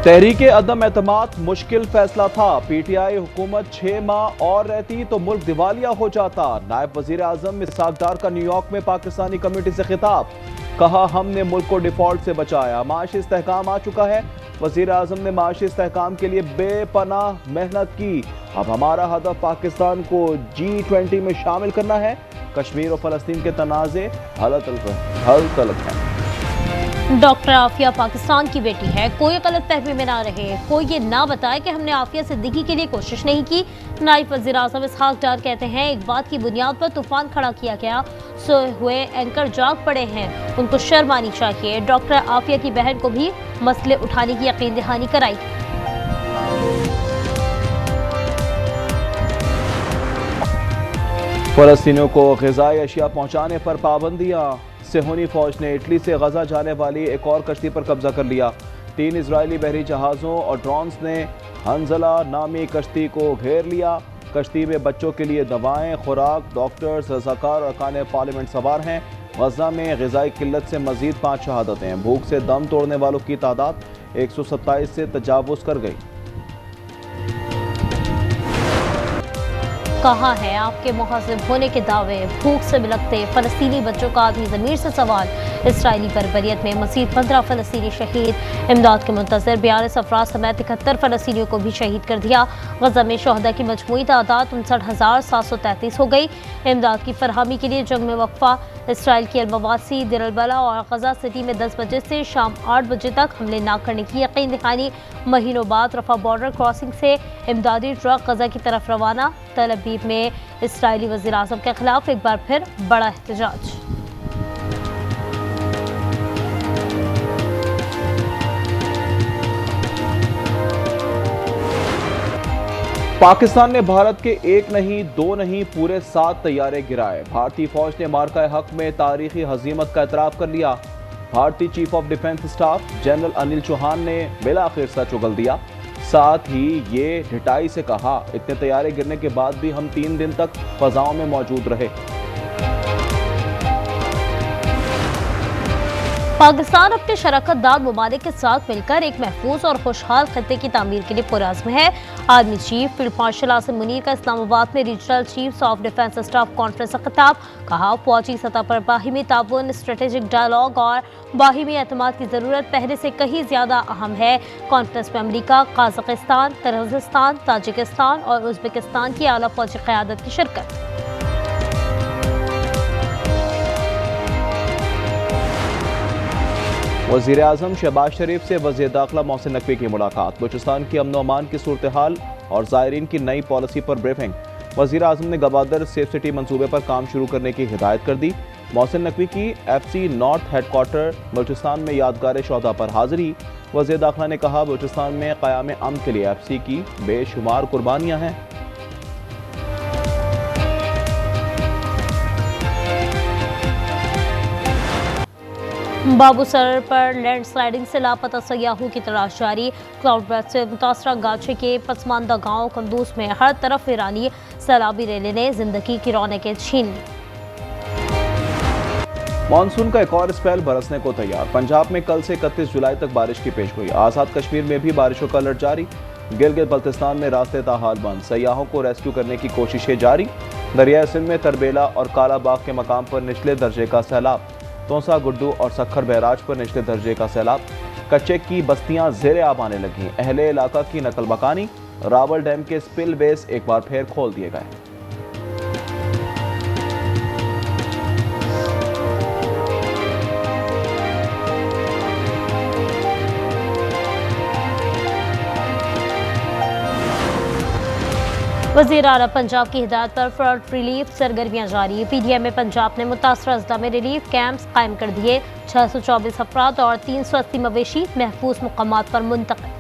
तहरीके अदम एतमाद मुश्किल फैसला था। पीटीआई हुकूमत 6 माह और रहती तो मुल्क दिवालिया हो जाता। नायब वजीर आजम इसहाक डार का न्यूयॉर्क में पाकिस्तानी कम्युनिटी से खिताब। कहा, हमने मुल्क को डिफॉल्ट से बचाया, माशी इस्तेहकाम आ चुका है। वजीर आजम ने माशी इस्तेहकाम के लिए बेपनाह मेहनत की। अब हमारा हदफ पाकिस्तान को G20 में शामिल करना है। कश्मीर और फलस्तीन के तनाज़े हल तलब है। डॉक्टर आफिया पाकिस्तान की बेटी है, कोई गलत फहमी में ना रहे। कोई ये ना बताए कि हमने आफिया सिद्दीकी के लिए कोशिश नहीं की। नायब वज़ीर आज़म इसहाक डार कहते हैं, एक बात की बुनियाद पर तूफान खड़ा किया गया, सोए हुए एंकर जाग पड़े हैं, उनको शर्म आनी चाहिए। डॉक्टर आफिया की बहन को भी मसले उठाने की यकीन दहानी कराई। फलस्तीनियों को ग़िज़ाई अशिया पहुँचाने पर पाबंदियाँ। सेहूनी फौज ने इटली से गजा जाने वाली एक और कश्ती पर कब्जा कर लिया। 3 इजरायली बहरी जहाज़ों और ड्रोन्स ने हंजला नामी कश्ती को घेर लिया। कश्ती में बच्चों के लिए दवाएं, खुराक, डॉक्टर्स, रज़ाकार और अरकान पार्लियामेंट सवार हैं। गजा में ग़िज़ाई किल्लत से मज़ीद 5 शहादतें। भूख से दम तोड़ने वालों की तादाद 127 से तजावुज़ कर गई। कहाँ है आपके मुहज़्ज़िब होने के दावे? भूख से बिलखते फलस्तीनी बच्चों का आदमी ज़मीर से सवाल। इसराइली बर्बरियत में मज़ीद 15 फलस्तीनी शहीद। इमदाद के मुंतज़िर 42 अफराद समेत 71 फलस्तीनियों को भी शहीद कर दिया। गजा में शहदा की मजमूई तादाद 59,733 हो गई। इमदाद की फरहमी के लिए जंग में वक्फा। इसराइल की अलमवासी, देर अल-बला और गजा सिटी में 10 बजे से शाम 8 बजे तक हमले न करने की यकीन दिखानी। महीनों बाद रफा बॉर्डर क्रॉसिंग से इमदादी ट्रक गजा की तरफ रवाना। तल अवीव में इसराइली वज़ीर आज़म के खिलाफ एक बार फिर बड़ा एहतजाज। पाकिस्तान ने भारत के 1 नहीं 2 नहीं पूरे 7 तैयारे गिराए। भारतीय फौज ने मार्का हक में तारीखी हजीमत का एतराफ़ कर लिया। भारतीय chief of defence staff general Anil Chauhan ने बिलाखिर सच उगल दिया। साथ ही ये ढिठाई से कहा, इतने तैयारे गिरने के बाद भी हम 3 दिन तक फजाओं में मौजूद रहे। पाकिस्तान अपने शराकतदार ममालिक के साथ मिलकर एक महफूज और खुशहाल खत्ते की तामीर के लिए पुरअज़्म है। Army chief field marshal Asim Munir का इस्लामाबाद में regional chiefs of defence staff conference का खिताब। कहा, फौजी सतह पर बाहिमी ताउन, स्ट्रेटेजिक डायलॉग और बाहिमी एतमाद की ज़रूरत पहले से कहीं ज़्यादा अहम है। कॉन्फ्रेंस में अमरीका, कजाकिस्तान, किर्गिज़स्तान, ताजिकिस्तान और उज़्बेकिस्तान की आला फौजी क़यादत की शिरकत। वज़ीर आज़म शहबाज शरीफ से वज़ीर दाखिला मोहसिन नकवी की मुलाकात। बलूचिस्तान की अमन अमान की सूरत हाल और ज़ायरीन की नई पॉलिसी पर ब्रीफिंग। वज़ीर आज़म ने गवादर सेफ सिटी मंसूबे पर काम शुरू करने की हिदायत कर दी। मोहसिन नकवी की FC नॉर्थ हेडक्वार्टर बलूचिस्तान में यादगार शोहदा पर हाजिरी। वज़ीर दाखिला ने कहा, बलूचिस्तान में क़याम अमन के लिए FC की बेशुमार कुर्बानियाँ हैं। बाबूसर पर लैंडस्लाइडिंग से लापता सयाहों की तलाश जारी। क्लाउड बर्स्ट से मुतासरा गाछे के पसमानदा गांव कंदूस में हर तरफ वीरानी। सैलाबी रेले ने जिंदगी की रौनकें छीन ली। मानसून का एक और स्पेल बरसने को तैयार। पंजाब में कल से 31 जुलाई तक बारिश की पेशगोई। आज़ाद कश्मीर में भी बारिशों का अलर्ट जारी। गिलगित बल्तिस्तान में रास्ते ताहाल बंद। सयाहों को रेस्क्यू करने की कोशिशें जारी। दरियाए सिंध में तरबेला और कालाबाग के मकाम पर निचले दर्जे का सैलाब। तोसा, गुड्डू और सखर बैराज पर निचले दर्जे का सैलाब। कच्चे की बस्तियां ज़ेरे आब आने लगी। अहले इलाका की नकल मकानी। रावल डैम के स्पिल बेस एक बार फिर खोल दिए गए। वज़ीर आला पंजाब की हिदायत पर फ्लड रिलीफ सरगर्मियां जारी। PDM में पंजाब ने मुतासरा अजला में रिलीफ कैंप्स कायम कर दिए। 624 अफराद और 380 मवेशी महफूज मुकामात पर मुंतकिल।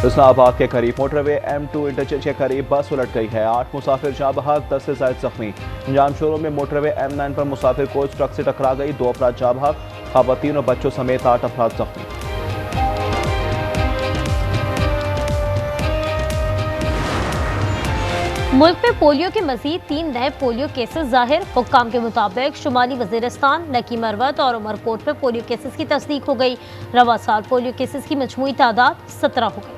इस्लामाबाद के करीब मोटरवे M2 इंटरचेंज के करीब बस उलट गई है। 8 मुसाफिर जाँ बहक, 10 से ज़ायद जख्मी। जामशोरों में मोटरवे M9 पर मुसाफिर कोच ट्रक से टकरा गई। 2 अफराद जाँ बहक, ख़वातीन और बच्चों समेत 8 अफराद जख्मी। मुल्क में पोलियो के मजीद 3 नए पोलियो केसेस जाहिर। हुक्काम के मुताबिक शुमाली वजीरिस्तान, लकी मरवत और उमरकोट में पोलियो केसेस की तस्दीक हो गई। रवा साल पोलियो केसेस की मजमूई तादाद 17 हो गई।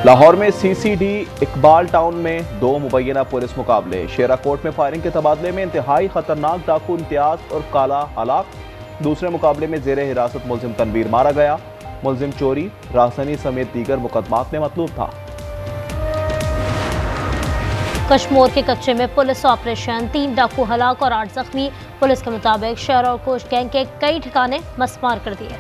लाहौर में सीसीडी इकबाल टाउन में 2 मुबैना पुलिस मुकाबले। शेरा कोट में फायरिंग के तबादले में इंतहाई खतरनाक डाकू इम्तियाज और काला हलाक। दूसरे मुकाबले में जेरे हिरासत मुलजिम तनवीर मारा गया। मुलजिम चोरी, राहसनी समेत दीगर मुकदमात में मतलूब था। कश्मीर के कच्चे में पुलिस ऑपरेशन, 3 डाकू हलाक और 8 जख्मी। पुलिस के मुताबिक शहर और कोश गैंग के कई ठिकाने मस्मार कर दिए।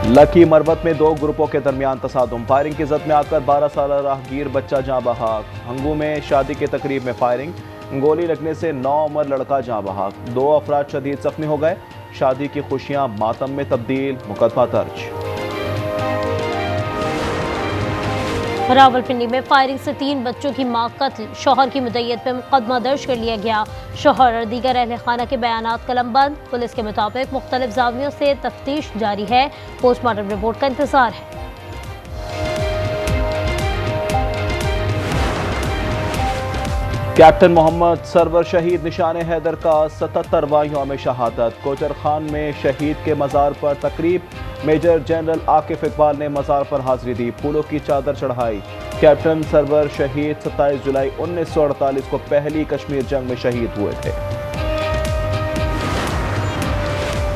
लकी मरवत में 2 ग्रुपों के दरमियान तसादुम। फायरिंग की जद में आकर 12 साल राहगीर बच्चा जाँ बहाक। हंगू में शादी के तकरीब में फायरिंग, गोली लगने से 9 उम्र लड़का जाँ बहाक। 2 अफराद शदीद जख्मी हो गए। शादी की खुशियां मातम में तब्दील, मुकदमा दर्ज। रावलपिंडी में फायरिंग से 3 बच्चों की मां कत्ल। शौहर की मुद्दत पे मुकदमा दर्ज कर लिया गया। शौहर और दीगर अहले खाना के बयानात कलमबंद। पुलिस के मुताबिक मुख्तलिफ जावियों से तफ्तीश जारी है। पोस्टमार्टम रिपोर्ट का इंतजार है। कैप्टन मोहम्मद सरवर शहीद निशान हैदर का 77वां यौम शहादत। कोचर खान में शहीद के मज़ार पर तकरीब। मेजर जनरल आकिफ इकबाल ने मज़ार पर हाजिरी दी, फूलों की चादर चढ़ाई। कैप्टन सरवर शहीद 27 जुलाई 1948 को पहली कश्मीर जंग में शहीद हुए थे।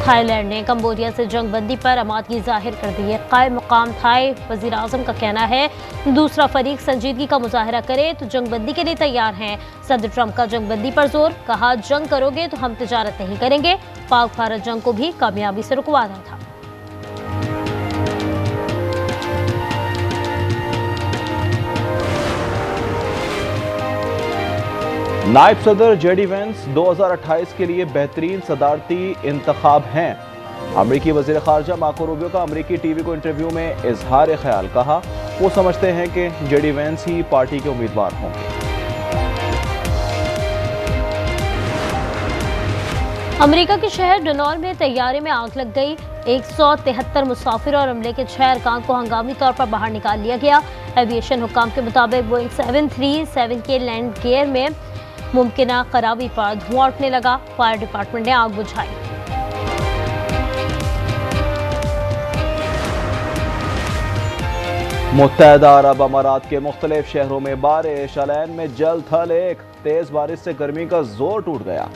थाईलैंड ने कंबोडिया से जंग बंदी पर आमादगी जाहिर कर दी है। कायम मकाम थाई वज़ीर आज़म का कहना है दूसरा फरीक संजीदगी का मुजाहरा करे तो जंग बंदी के लिए तैयार हैं। सदर ट्रंप का जंग बंदी पर जोर, कहा जंग करोगे तो हम तिजारत नहीं करेंगे। पाक भारत जंग को भी कामयाबी से रुकवाना था। नायब सदर जेडी वेंस 2028 के लिए बेहतरीन सदारती इंतखाब हैं। अमरीकी वज़ीर ख़ारजा मार्को रूबियो का अमरीकी टीवी को इंटरव्यू में इजहार ख्याल, कहा वो समझते हैं कि जेडी वेंस ही पार्टी के उम्मीदवार होंगे। अमेरिका के शहर डनॉल में तैयारे में आग लग गई। 173 मुसाफिर और अमले के 6 अरकान को हंगामी तौर पर बाहर निकाल लिया गया। एविएशन हुक्काम के मुताबिक बोइंग 737 के लैंड गियर में मुमकिना खराबी पर धुआं उठने लगा। फायर डिपार्टमेंट ने आग बुझाई। मुत्तहदा अरब अमारात के मुख्तलिफ शहरों में बारिश। अलैन में जल थल एक, तेज बारिश से गर्मी का जोर टूट गया।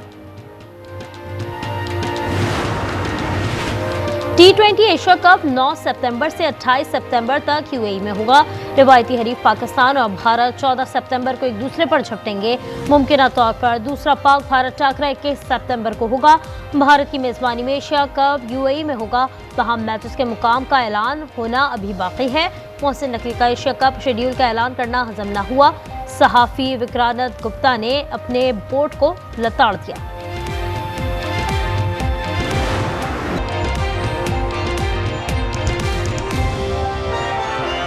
T20 एशिया कप 9 सितंबर से 28 सितंबर तक यूएई में होगा। रिवायती हरीफ पाकिस्तान और भारत 14 सितंबर को एक दूसरे पर झपटेंगे। मुमकिना तौर पर दूसरा पाक भारत टाकरा 21 सितंबर को होगा। भारत की मेजबानी में एशिया कप यूएई में होगा। तमाम मैचेस के मुकाम का ऐलान होना अभी बाकी है। मोहसिन नकवी का एशिया कप शेड्यूल का ऐलान करना हजम न हुआ। सहाफी विक्रानंद गुप्ता ने अपने बोर्ड को लताड़ दिया।